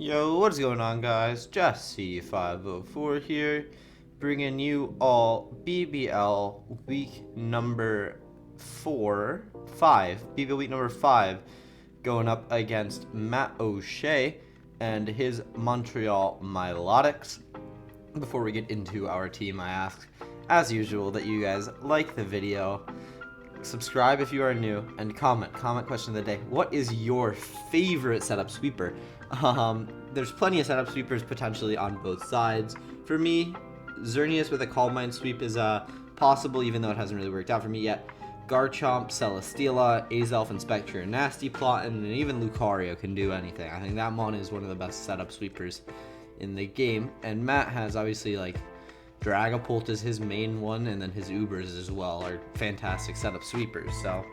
Yo, what's going on, guys? Jesse504 here, bringing you all BBL week number 5, BBL week number 5, going up against Matt O'Shea and his Montreal Milotics. Before we get into our team, I ask, as usual, that you guys like the video, subscribe if you are new, and comment question of the day. What is your favorite setup sweeper? There's plenty of setup sweepers potentially on both sides. For me, Xerneas with a Calm Mind sweep is possible, even though it hasn't really worked out for me yet. Garchomp, Celesteela, Azelf, and Spectre, Nasty Plot, and even Lucario can do anything. I think that mon is one of the best setup sweepers in the game. And Matt has obviously like Dragapult is his main one, and then his UBERS as well are fantastic setup sweepers. So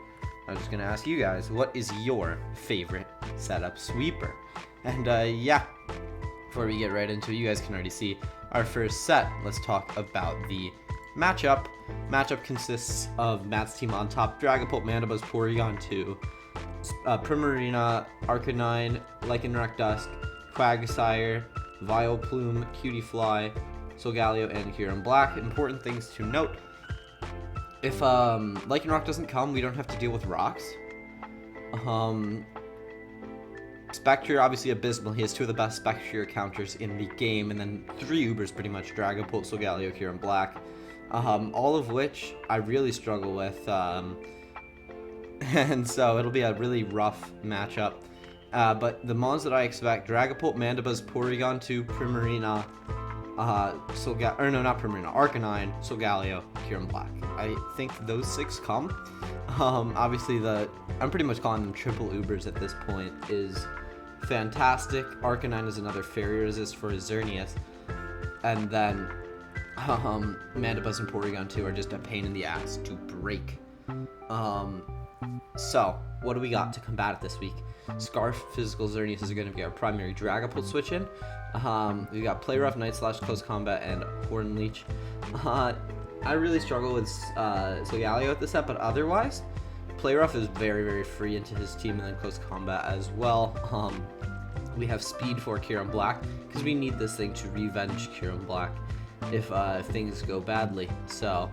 I'm just gonna ask you guys, what is your favorite setup sweeper? And yeah, before we get right into it, you guys can already see our first set. Let's talk about the matchup. Matchup consists of Matt's team on top: Dragapult, Mandibuzz, Porygon 2, Primarina, Arcanine, Lycanroc Dusk, Quagsire, Vileplume, Cutiefly, Solgaleo, and Kyurem Black. Important things to note: if Lycanroc doesn't come, we don't have to deal with rocks. Spectre, obviously abysmal. He has 2 of the best Spectre counters in the game, and then 3 Ubers pretty much: Dragapult, Solgaleo, Kyurem Black. All of which I really struggle with, and so it'll be a really rough matchup. But the mons that I expect: Dragapult, Mandibuzz, Porygon 2, Primarina, Arcanine, Solgaleo, Kyurem Black. I think those 6 come. Obviously I'm pretty much calling them triple Ubers at this point is fantastic. Arcanine is another fairy resist for Xerneas, and then Mandibuzz and Porygon 2 are just a pain in the ass to break. So what do we got to combat it this week? Scarf, Physical, Xerneas is going to be our primary Dragapult switch in. We got Play Rough, Night Slash, Close Combat, and Horn Leech. I really struggle with Solgaleo at this set, but otherwise, Play Rough is very, very free into his team, and then Close Combat as well. We have Speed for Kyurem Black, because we need this thing to revenge Kyurem Black if things go badly. So,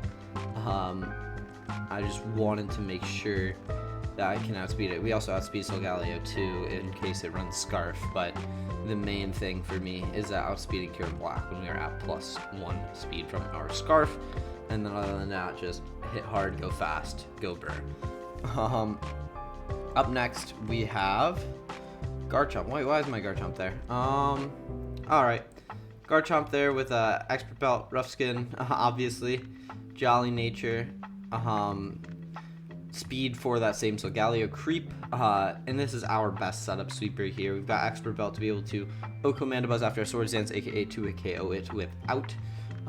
I just wanted to make sure that I can outspeed it. We also outspeed Solgaleo too, in case it runs Scarf, but the main thing for me is that outspeeding Kyurem Black when we are at +1 speed from our Scarf. And then other than that, just hit hard, go fast, go burn. Up next, we have Garchomp. Wait, why is my Garchomp there? Alright. Garchomp there with Expert Belt, Rough Skin, obviously. Jolly Nature. Speed for that same Solgaleo Creep. And this is our best setup sweeper here. We've got Expert Belt to be able to Oko Mandibuzz after a Swords Dance, aka to KO it without.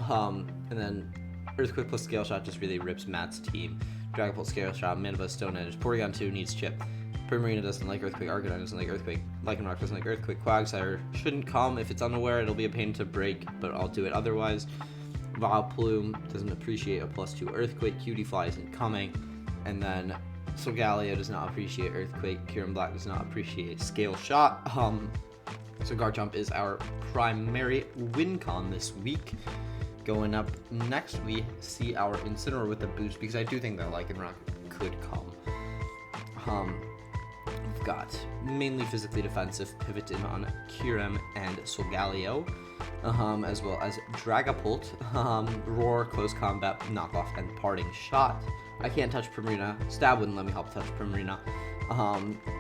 And then Earthquake plus Scale Shot just really rips Matt's team. Dragapult, Scale Shot, Mandibuzz, Stone Edge. Porygon 2 needs Chip. Primarina doesn't like Earthquake. Arcanine doesn't like Earthquake. Lycanroc doesn't like Earthquake. Quagsire shouldn't come. If it's unaware, it'll be a pain to break, but I'll do it otherwise. Vileplume doesn't appreciate a +2 Earthquake. Cutiefly isn't coming. And then Solgaleo does not appreciate Earthquake. Kyurem Black does not appreciate Scale Shot. So Garchomp is our primary win con this week. Going up next, we see our Incineroar with the boost, because I do think that Lycanroc could come. We've got mainly physically defensive, pivot in on Kyurem and Solgaleo, as well as Dragapult, Roar, Close Combat, Knockoff, and Parting Shot. I can't touch Primarina. Stab wouldn't let me help touch Primarina.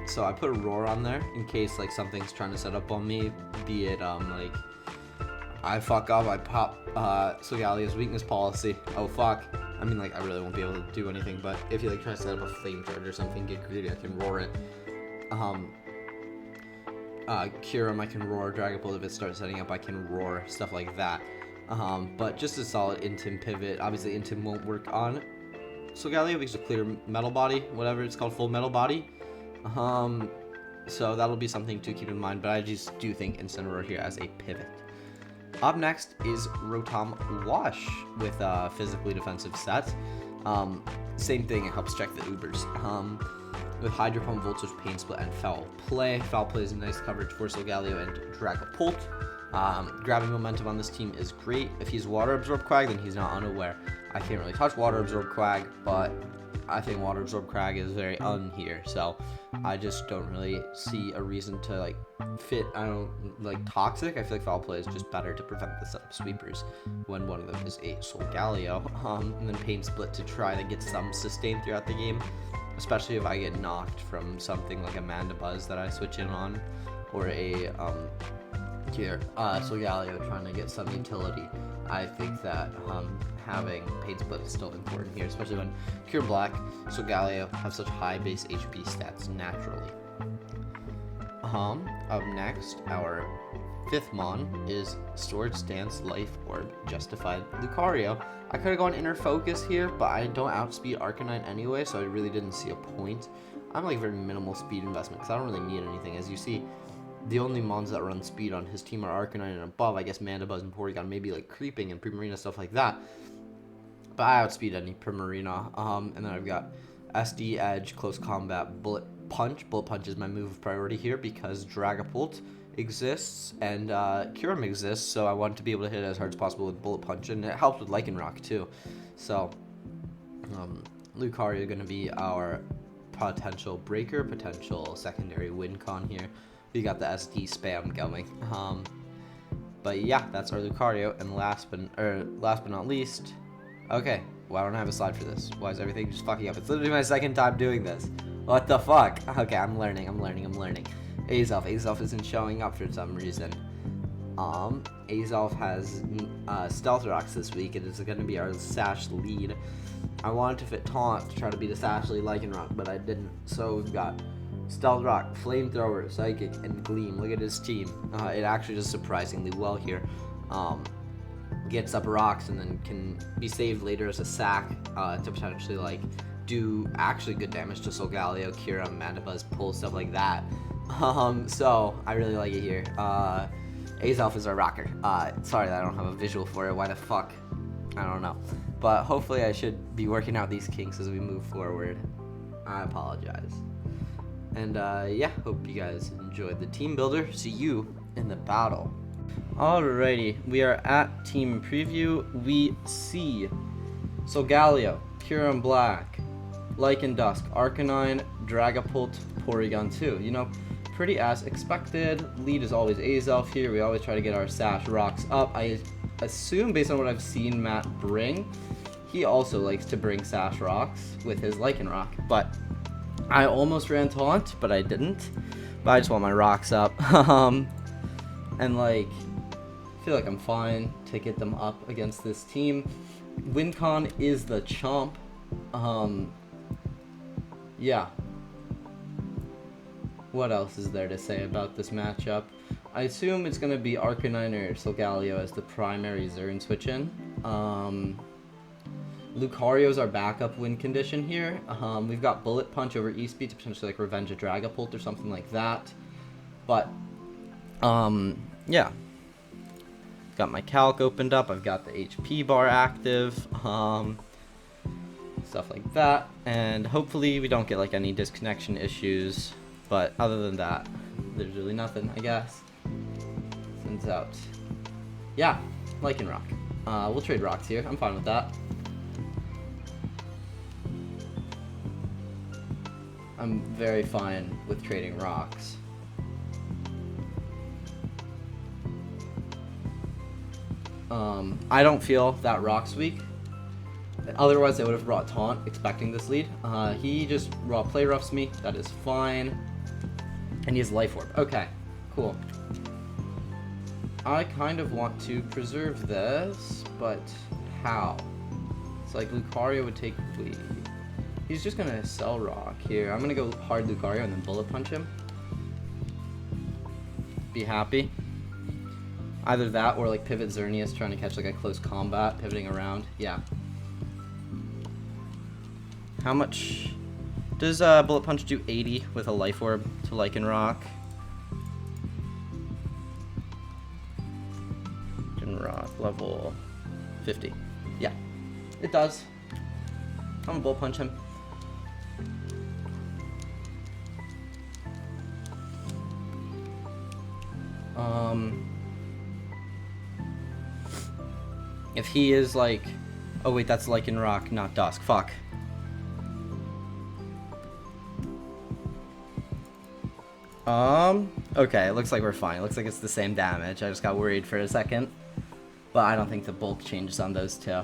So I put a Roar on there in case like something's trying to set up on me, be it like I fuck up, I pop Solgaleo's weakness policy. Oh fuck. I mean, like, I really won't be able to do anything, but if you like try to set up a flame charge or something, get greedy, I can roar it. Kyurem, I can roar. Dragapult, if it starts setting up, I can roar, stuff like that. But just a solid Intim pivot. Obviously Intim won't work on Solgaleo because of clear metal body, whatever it's called, full metal body. So that'll be something to keep in mind, but I just do think Incineroar here as a pivot. Up next is Rotom Wash with a physically defensive set. Same thing, it helps check the Ubers. with Hydro Pump, Voltage, Pain Split, and Foul Play. Foul Play is a nice coverage for Solgaleo and Dragapult. Grabbing momentum on this team is great. If he's Water Absorb Quag, then he's not unaware. I can't really touch Water Absorb Quag, but I think Water Absorb Quag is very here, so I just don't really see a reason to like fit. I don't like Toxic. I feel like Foul Play is just better to prevent the setup sweepers when one of them is a Solgaleo. And then Pain Split to try to get some sustain throughout the game, especially if I get knocked from something like a Mandibuzz that I switch in on, or a Solgaleo trying to get some utility. I think that having Pain Split is still important here, especially when Pure Black, Solgaleo have such high base HP stats naturally. Up next, our 5th Mon is Storage Stance, Life Orb, Justified Lucario. I could have gone Inner Focus here, but I don't outspeed Arcanine anyway, so I really didn't see a point. I'm like very minimal speed investment because I don't really need anything. As you see, the only mons that run speed on his team are Arcanine and above. I guess Mandibuzz and Porygon, maybe like Creeping and Primarina, stuff like that. But I outspeed any Primarina. And then I've got SD, Edge, Close Combat, Bullet Punch. Bullet Punch is my move of priority here because Dragapult exists and Kyurem exists, so I want to be able to hit it as hard as possible with Bullet Punch, and it helps with Lycanroc too. So Lucario going to be our potential breaker, potential secondary win con here. We got the SD spam going. But yeah, that's our Lucario. And last but not least, okay, why don't I have a slide for this? Why is everything just fucking up? It's literally my 2nd time doing this. What the fuck? Okay, I'm learning. Azelf isn't showing up for some reason. Azelf has Stealth Rocks this week, and it's going to be our Sash lead. I wanted to fit Taunt to try to beat a Sash lead Lycanroc, but I didn't. So we've got Stealth Rock, Flamethrower, Psychic, and Gleam. Look at his team. It actually does surprisingly well here. Gets up rocks and then can be saved later as a sack to potentially like do actually good damage to Solgaleo, Kyurem, Mandibuzz, Pull, stuff like that. So I really like it here. Azelf is our rocker. Sorry that I don't have a visual for it. Why the fuck? I don't know. But hopefully I should be working out these kinks as we move forward. I apologize. And yeah, hope you guys enjoyed the team builder. See you in the battle. Alrighty, we are at team preview. We see Solgaleo, Kyurem Black, Lycan Dusk, Arcanine, Dragapult, Porygon 2. You know, pretty as expected. Lead is always Azelf here. We always try to get our Sash rocks up. I assume, based on what I've seen Matt bring, he also likes to bring Sash rocks with his Lycanroc. But I almost ran Taunt, but I didn't. But I just want my rocks up. And like, I feel like I'm fine to get them up against this team. WinCon is the Chomp. Yeah. What else is there to say about this matchup? I assume it's going to be Arcanine or Solgaleo as the primary Zern switch-in. Lucario's our backup win condition here. We've got Bullet Punch over E-Speed to potentially like revenge a Dragapult or something like that. But, yeah. Got my calc opened up. I've got the HP bar active. Stuff like that. And hopefully we don't get like any disconnection issues. But other than that, there's really nothing, I guess. Sends out. Yeah, Lycanroc. We'll trade rocks here. I'm fine with that. I'm very fine with trading rocks. I don't feel that rock's weak. Otherwise, I would have brought Taunt expecting this lead. He just raw play roughs me. That is fine. And he has Life Orb. Okay, cool. I kind of want to preserve this, but how? It's like Lucario would take lead. He's just gonna Cell Rock here. I'm gonna go hard Lucario and then Bullet Punch him. Be happy. Either that or like Pivot Xerneas trying to catch like a close combat, pivoting around. Yeah. How much does Bullet Punch do? 80 with a Life Orb to Lycanroc. Lycanroc level 50. Yeah, it does. I'm gonna Bullet Punch him. If he is like... Oh wait, that's Lichen Rock, not Dusk. Fuck. Okay, it looks like we're fine. It looks like it's the same damage. I just got worried for a second. But I don't think the bulk changes on those two.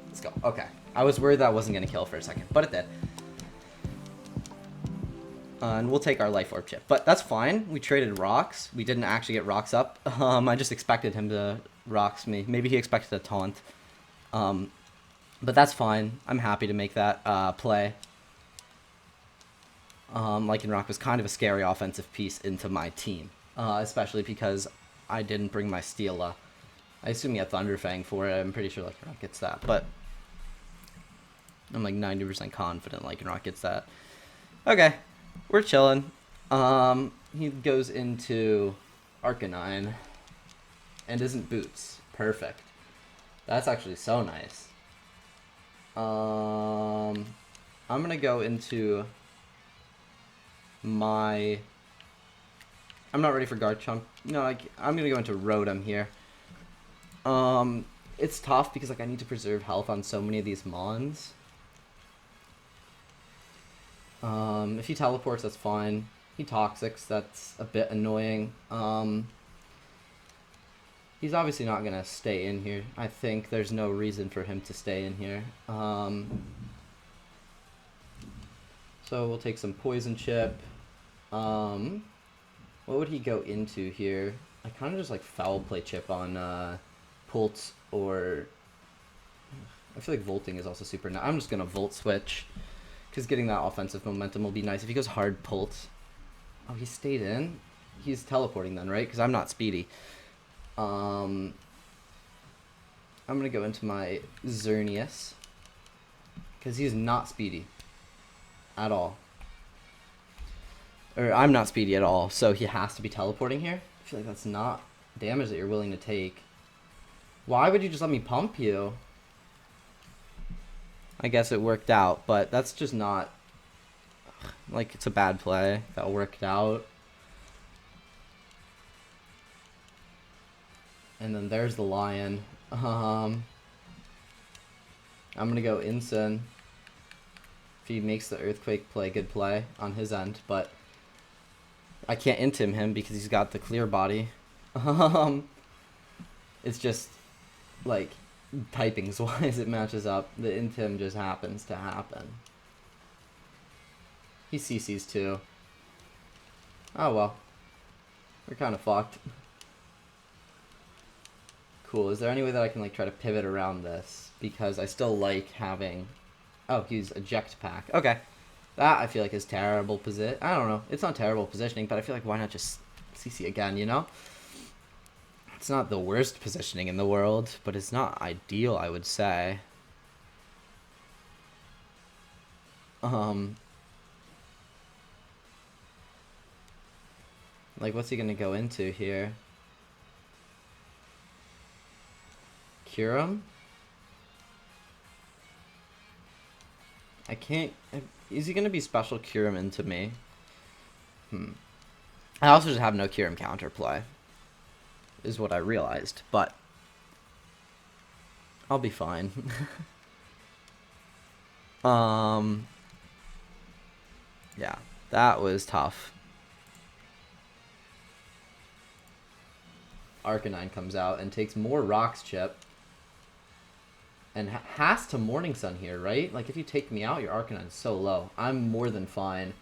Let's go. Okay. I was worried that wasn't going to kill for a second, but it did. And we'll take our Life Orb chip. But that's fine. We traded rocks. We didn't actually get rocks up. I just expected him to rocks me. Maybe he expected a taunt. But that's fine. I'm happy to make that play. Lichen Rock was kind of a scary offensive piece into my team. Especially because I didn't bring my Steela. I assume he had Thunderfang for it. I'm pretty sure Lichen Rock gets that. But I'm like 90% confident Lichen Rock gets that. Okay. We're chilling. He goes into Arcanine. And isn't Boots. Perfect. That's actually so nice. I'm gonna go into my... I'm not ready for Garchomp. No, I'm gonna go into Rotom here. It's tough because like I need to preserve health on so many of these Mons. If he teleports, that's fine. He Toxics, that's a bit annoying. He's obviously not gonna stay in here. I think there's no reason for him to stay in here. So we'll take some Poison Chip. What would he go into here? I kind of just like Foul Play Chip on Pulse or... I feel like Volting is also super nice. I'm just gonna Volt Switch. Because getting that offensive momentum will be nice. If he goes hard Pulse... Oh, he stayed in? He's teleporting then, right? Because I'm not speedy. I'm going to go into my Xerneas. Because he's not speedy. At all. Or I'm not speedy at all. So he has to be teleporting here. I feel like that's not damage that you're willing to take. Why would you just let me pump you? I guess it worked out, but that's just not... Like, it's a bad play. That worked out. And then there's the Lion. I'm going to go Incin. If he makes the Earthquake play, good play on his end, but I can't Intim him because he's got the Clear Body. It's just, like... typings wise it matches up. The Intim just happens to happen. He CC's too. Oh well. We're kind of fucked. Cool. Is there any way that I can like try to pivot around this? Because I still like having... Oh, he's Eject Pack. Okay. That I feel like is terrible position. I don't know. It's not terrible positioning, but I feel like why not just CC again, you know? It's not the worst positioning in the world, but it's not ideal, I would say. Like, what's he gonna go into here? Cure him? I can't... Is he gonna be special Cure him into me? I also just have no Cure him counterplay. Is what I realized, but I'll be fine. Yeah, that was tough. Arcanine comes out and takes more Rocks Chip. And has to Morning Sun here, right? Like, if you take me out, your Arcanine's so low. I'm more than fine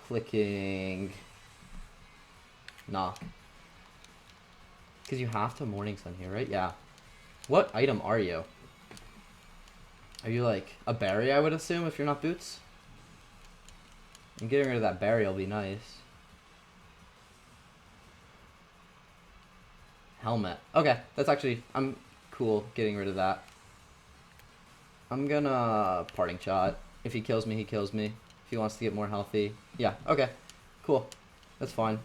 clicking... Knock. Because you have to Morning Sun here, right? Yeah. What item are you? Are you like a berry, I would assume, if you're not Boots? And getting rid of that berry will be nice. Helmet. Okay, that's actually... I'm cool getting rid of that. I'm gonna Parting Shot. If he kills me, he kills me. If he wants to get more healthy. Yeah, okay. Cool. That's fine.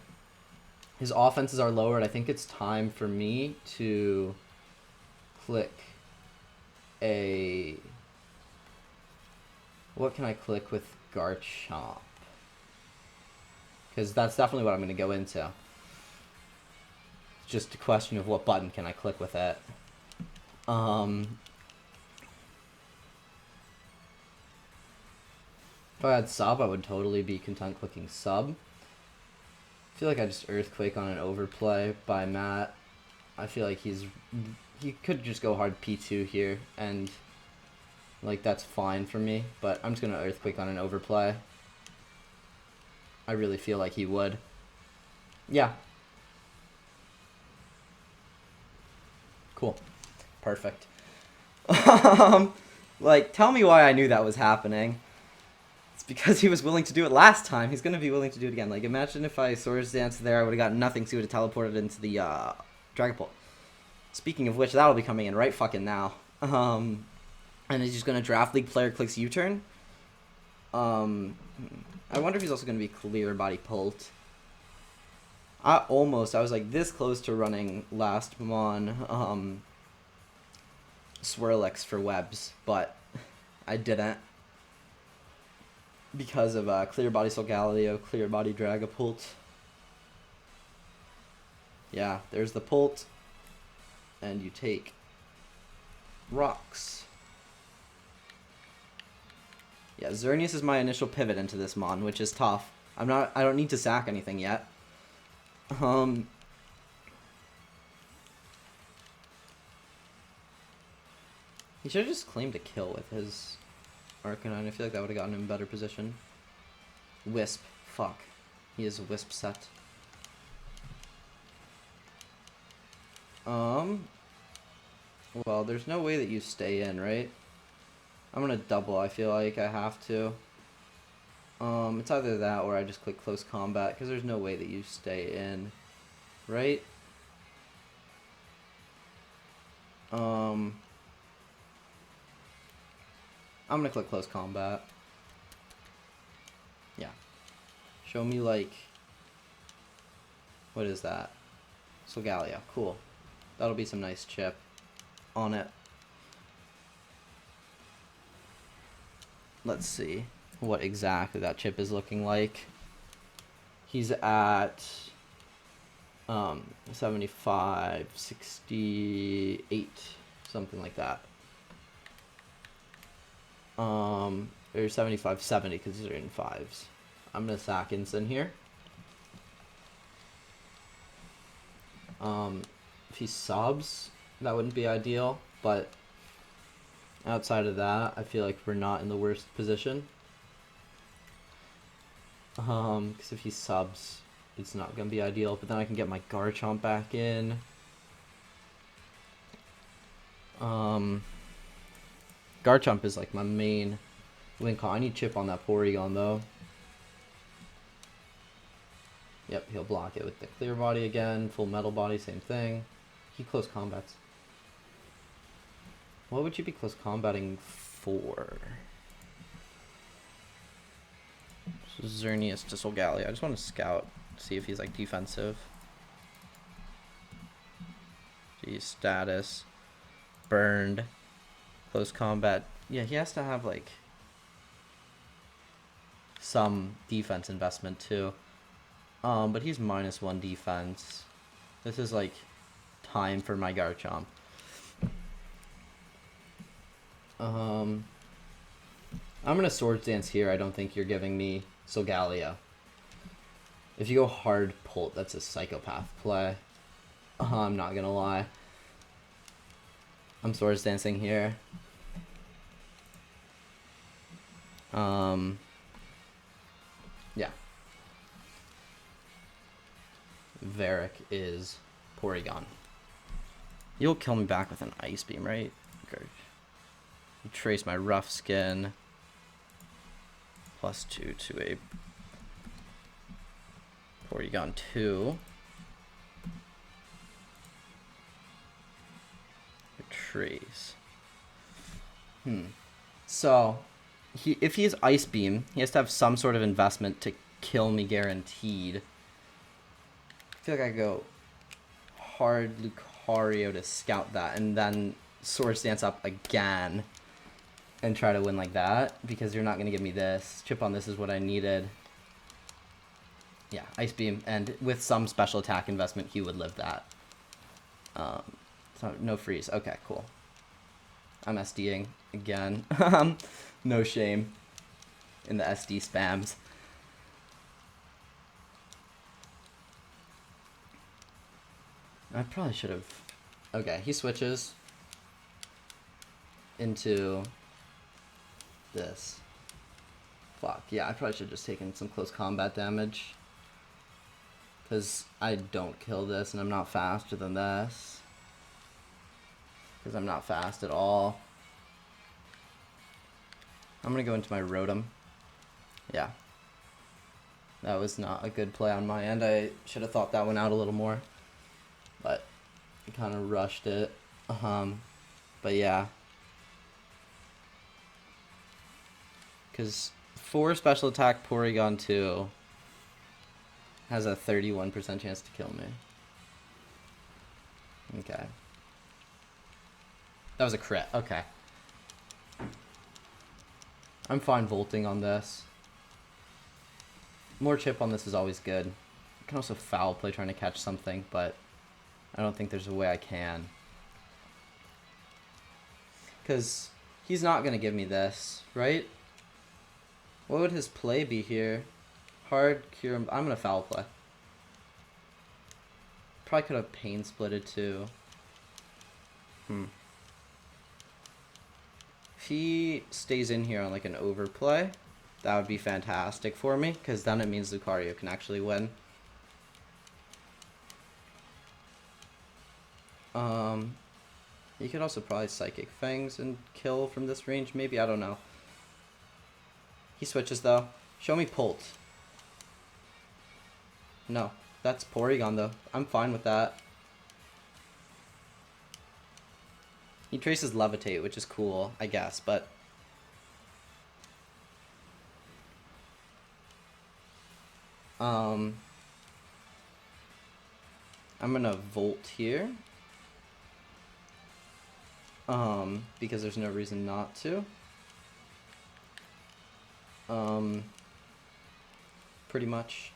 His offenses are lowered. I think it's time for me to click a... What can I click with Garchomp? because that's definitely what I'm going to go into. It's just a question of what button can I click with it. If I had sub, I would totally be content clicking sub. I feel like I just Earthquake on an overplay by Matt. I feel like he could just go hard P2 here, and like that's fine for me, but I'm just going to Earthquake on an overplay. I really feel like he would. Yeah. Cool. Perfect. Like, tell me why I knew that was happening. It's because he was willing to do it last time. He's going to be willing to do it again. Like, imagine if I Swords Dance there, I would have got nothing, so he would have teleported into the Dragon Speaking of which, that'll be coming in right fucking now. And he's just going to Draft League player clicks U-turn. I wonder if he's also going to be Clear Body Pult. I was like this close to running last Mon Swirlix for webs, but I didn't. Because of Clear Body Solgaleo, Clear Body Dragapult. Yeah, there's the Pult. And you take rocks. Yeah, Xerneas is my initial pivot into this Mon, which is tough. I don't need to sack anything yet. He should have just claimed a kill with his Arcanine. I feel like that would have gotten him in a better position. Wisp. Fuck. He is a Wisp set. Well, there's no way that you stay in, right? I'm gonna double, I feel like I have to. It's either that or I just click close combat, because there's no way that you stay in, right? I'm gonna click close combat. Yeah. Show me, like, what is that? Solgaleo, cool. That'll be some nice chip on it. Let's see what exactly that chip is looking like. He's at 75, 68, something like that. Or 75, 70 because these are in fives. I'm gonna sack Instant here. If he subs, that wouldn't be ideal, but outside of that, I feel like we're not in the worst position. Because if he subs, it's not going to be ideal, but then I can get my Garchomp back in. Garchomp is like my main win call. I need chip on that Porygon though. Yep, he'll block it with the Clear Body again, Full Metal Body, same thing. He close combats. What would you be close combating for? Xerneas to Solgaleo. I just want to scout, see if he's like defensive. Geez, status. Burned. Close combat. Yeah, he has to have like some defense investment too. But he's -1 defense. This is like time for my Garchomp. I'm gonna Swords Dance here. I don't think you're giving me Solgaleo. If you go hard Pult, that's a psychopath play. I'm not gonna lie. I'm Swords Dancing here. Yeah. Varric is Porygon. You'll kill me back with an Ice Beam, right? Okay. You trace my Rough Skin. +2 to a Porygon 2. Trace. So, if he has Ice Beam, he has to have some sort of investment to kill me guaranteed. I feel like I go hard Lucario to scout that, and then Swords Dance up again and try to win like that, because you're not going to give me this. Chip on this is what I needed. Yeah, Ice Beam, and with some special attack investment, he would live that. So no freeze. Okay, cool. I'm SDing again. No shame in the SD spams. I probably should have... Okay, he switches into this. Fuck, yeah, I probably should have just taken some close combat damage. Because I don't kill this, and I'm not faster than this. Because I'm not fast at all. I'm going to go into my Rotom. Yeah. That was not a good play on my end. I should have thought that one out a little more. But I kind of rushed it. But yeah. Because 4 special attack Porygon 2 has a 31% chance to kill me. Okay. That was a crit. Okay. I'm fine volting on this. More chip on this is always good. I can also foul play trying to catch something, but I don't think there's a way I can. Because he's not going to give me this, right? What would his play be here? Hard, cure, I'm going to foul play. Probably could have pain splitted too. If he stays in here on like an overplay, that would be fantastic for me, because then it means Lucario can actually win. He could also probably Psychic Fangs and kill from this range, maybe, I don't know. He switches though. Show me Pult. No, that's Porygon though. I'm fine with that. He traces Levitate, which is cool, I guess, but... I'm gonna Volt here. Because there's no reason not to. Pretty much.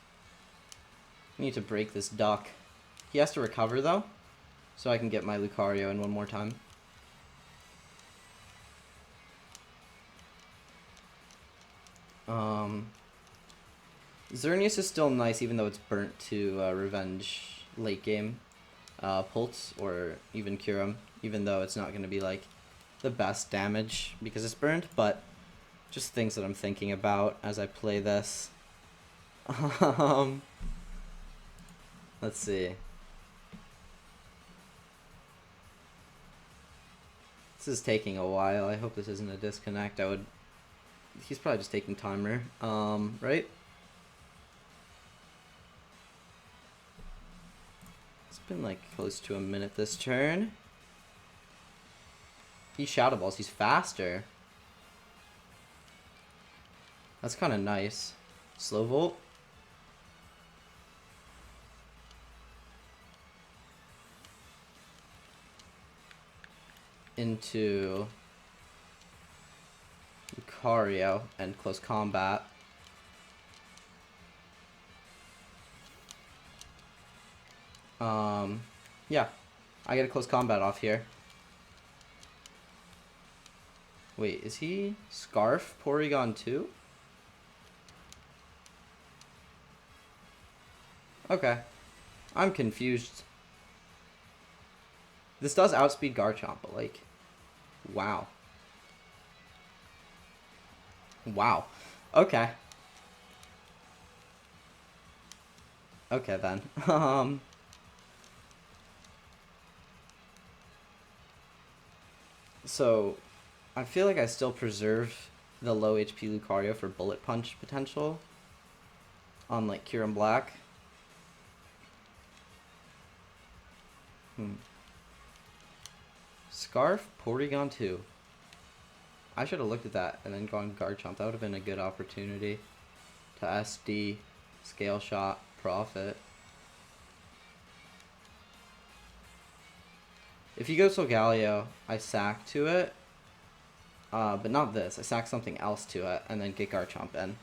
I need to break this duck. He has to recover though, so I can get my Lucario in one more time. Xerneas is still nice, even though it's burnt to Revenge late game. Pulse, or even Curum, even though it's not going to be like the best damage because it's burnt, but just things that I'm thinking about as I play this. Let's see. This is taking a while. I hope this isn't a disconnect. He's probably just taking timer, right? It's been like close to a minute this turn. He Shadow Balls. He's faster. That's kind of nice. Slow Volt. Into Lucario and close combat. Yeah, I get a close combat off here. Wait, is he Scarf Porygon 2? Okay, I'm confused. This does outspeed Garchomp, but like, wow. Wow. Okay. Okay then. So, I feel like I still preserve the low HP Lucario for Bullet Punch potential on like Kyurem Black. Scarf Porygon 2. I should have looked at that and then gone Garchomp. That would have been a good opportunity to SD, Scale Shot, Profit. If he goes Solgaleo, I sack to it. But not this. I sack something else to it and then get Garchomp in.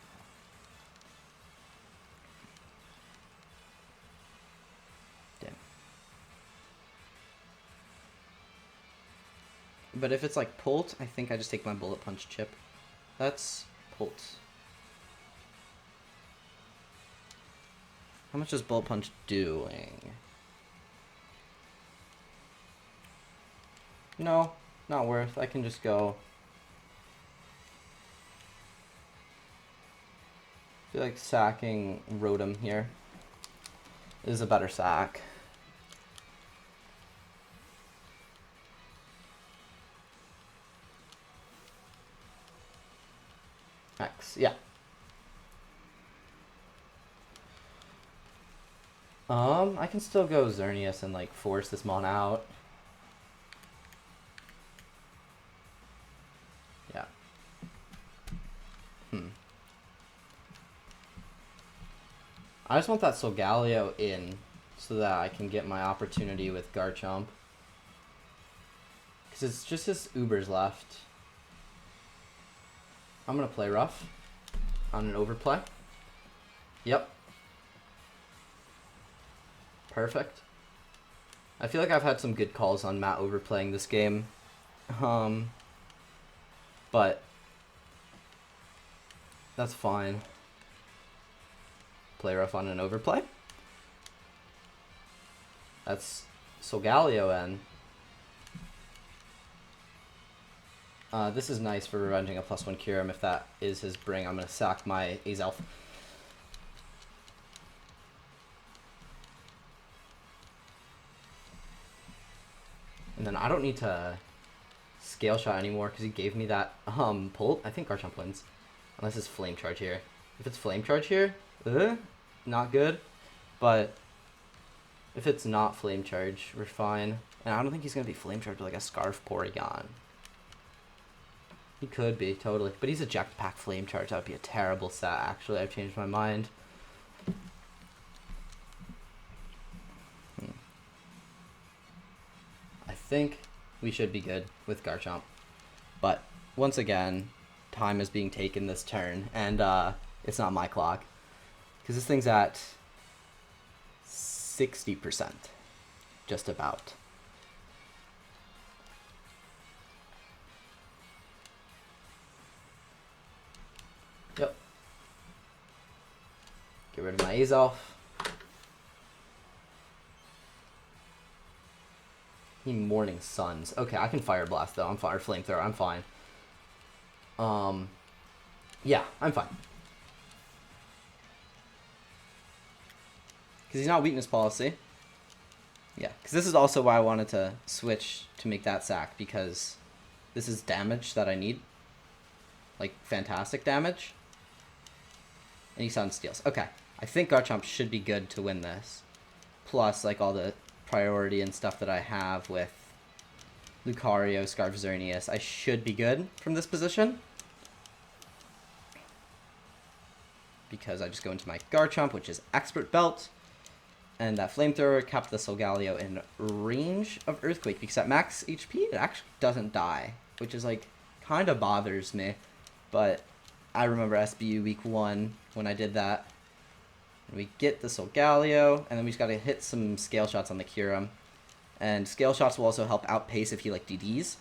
But if it's like Pult, I think I just take my Bullet Punch chip. That's Pult. How much is Bullet Punch doing? No, not worth. I can just go. I feel like sacking Rotom here is a better sack. X, yeah. I can still go Xerneas and like force this mon out. Yeah. I just want that Solgaleo in so that I can get my opportunity with Garchomp. Because it's just his UBERS left. I'm going to play rough on an overplay. Yep. Perfect. I feel like I've had some good calls on Matt overplaying this game. But that's fine. Play rough on an overplay. That's Solgaleo N. This is nice for revenging a +1 Kyurem. If that is his bring, I'm going to sack my Azelf. And then I don't need to Scale Shot anymore because he gave me that Pult. I think Garchomp wins. Unless it's Flame Charge here. If it's Flame Charge here, not good. But if it's not Flame Charge, we're fine. And I don't think he's going to be Flame Charge like a Scarf Porygon. He could be, totally. But he's a Jetpack Flame Charge. That would be a terrible set, actually. I've changed my mind. I think we should be good with Garchomp. But, once again, time is being taken this turn. And it's not my clock. Because this thing's at 60%. Just about. Yep. Get rid of my Azelf. Morning Suns. Okay, I can Fire Blast though. I'm fine. Or Flamethrower. I'm fine. Yeah, I'm fine. Because he's not Weakness Policy. Yeah, because this is also why I wanted to switch to make that sack, because this is damage that I need. Like, fantastic damage. And he Sun Steals. Okay, I think Garchomp should be good to win this. Plus, like, all the priority and stuff that I have with Lucario, Scarf Xerneas. I should be good from this position. Because I just go into my Garchomp, which is Expert Belt. And that Flamethrower kept the Solgaleo in range of Earthquake. Because at max HP, it actually doesn't die. Which is, like, kind of bothers me. But I remember SBU week 1 when I did that. We get the Solgaleo, and then we just got to hit some Scale Shots on the Kyurem. And Scale Shots will also help outpace if he, like, DDs.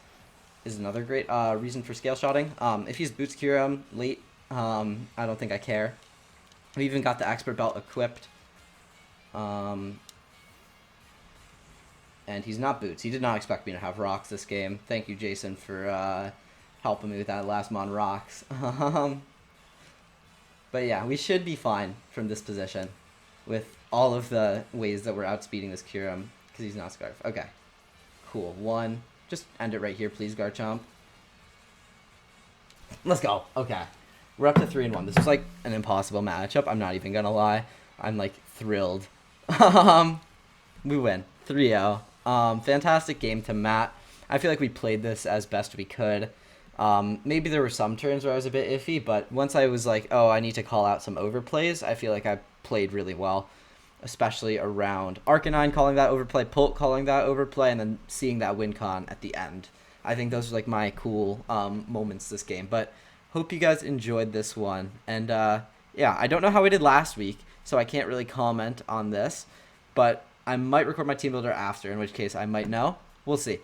Is another great reason for Scale Shotting. If he's Boots Kyurem late, I don't think I care. We even got the Expert Belt equipped. And he's not Boots. He did not expect me to have Rocks this game. Thank you, Jason, for helping me with that last mon Rocks. But yeah, we should be fine from this position with all of the ways that we're outspeeding this Kyurem because he's not Scarf. Okay, cool. 1. Just end it right here, please, Garchomp. Let's go. Okay. We're up to 3-1. This is like an impossible matchup. I'm not even going to lie. I'm like thrilled. We win 3-0. Fantastic game to Matt. I feel like we played this as best we could. Maybe there were some turns where I was a bit iffy, but once I was like, oh, I need to call out some overplays, I feel like I played really well, especially around Arcanine calling that overplay, Pult calling that overplay, and then seeing that win con at the end. I think those are like my cool moments this game, but hope you guys enjoyed this one. And yeah, I don't know how we did last week, so I can't really comment on this, but I might record my team builder after, in which case I might know. We'll see.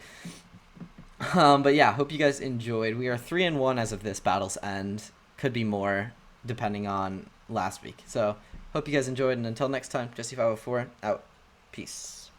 But yeah, hope you guys enjoyed. We are 3-1 as of this battle's end. Could be more, depending on last week. So hope you guys enjoyed, and until next time, Jesse504 out. Peace.